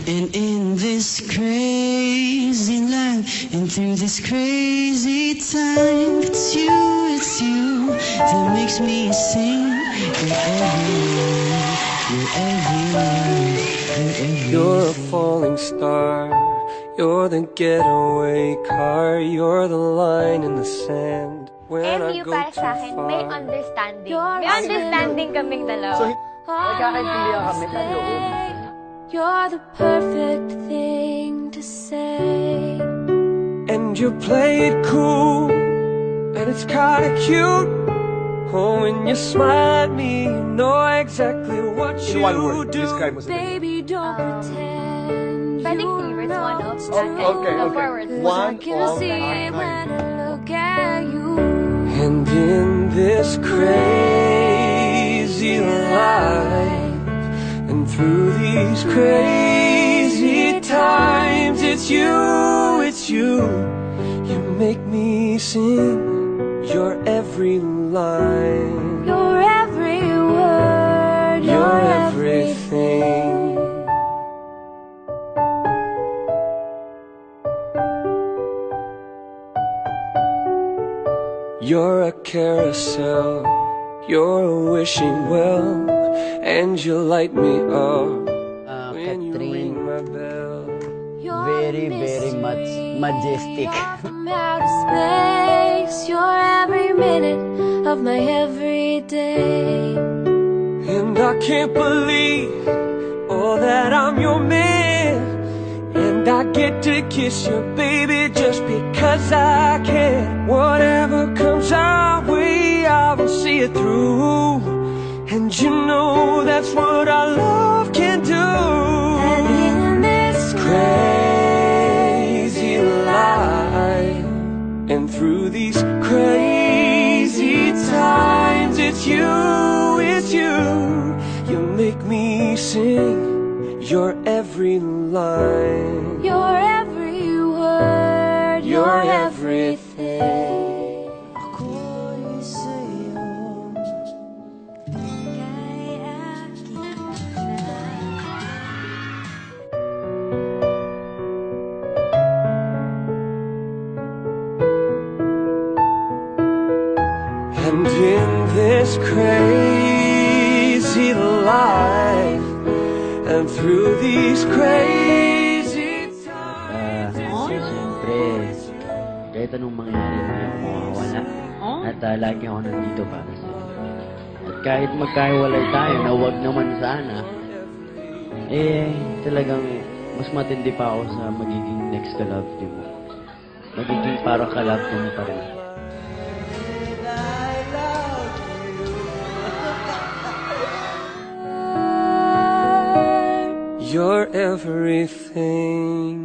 And in this crazy life, and through this crazy time, it's you that makes me sing. You're everyone, you're everyone, you're everyone. You're a falling star, you're the getaway car, you're the line in the sand. When I go para too sa akin, may far. understanding. May understanding kaming dalawa. So, nagkakaintindihan kami sa loob. You're the perfect thing to say. And you play it cool, and it's kinda cute. Oh, when you smile at me, you know exactly what you In one word, do. describe mo sa kanya. Baby, don't pretend Pwedeng you favorites, know. one of. Okay. Forward. One I can of see a when kind. I look at you. And in this crazy life, and through these crazy times, it's you, you make me sing your every line, Your every word, your everything. You're a carousel, you're a wishing well, and you light me up when you ring Catherine, my bell. very, very much majestic. From outer space, you're every minute of my everyday. And I can't believe, oh, that I'm your man. And I get to kiss you, baby, just because I can. Whatever comes our way, I will see it through. And you know that's what our love can do. And in this Crazy life, and through these crazy times, it's you, you make me sing your every line, your every word, your your everything. Ako'y sa'yo. And in this crazy life, and through these crazy times, Siyempre, kahit anong mangyari, hindi ako mawawala. At lagi ako nandito para sa'yo. At kahit magkahiwalay tayo na wag naman sana, talagang mas matindi pa ako sa magiging next ka love team mo. Magiging para ka love team mo pa rin. You're everything.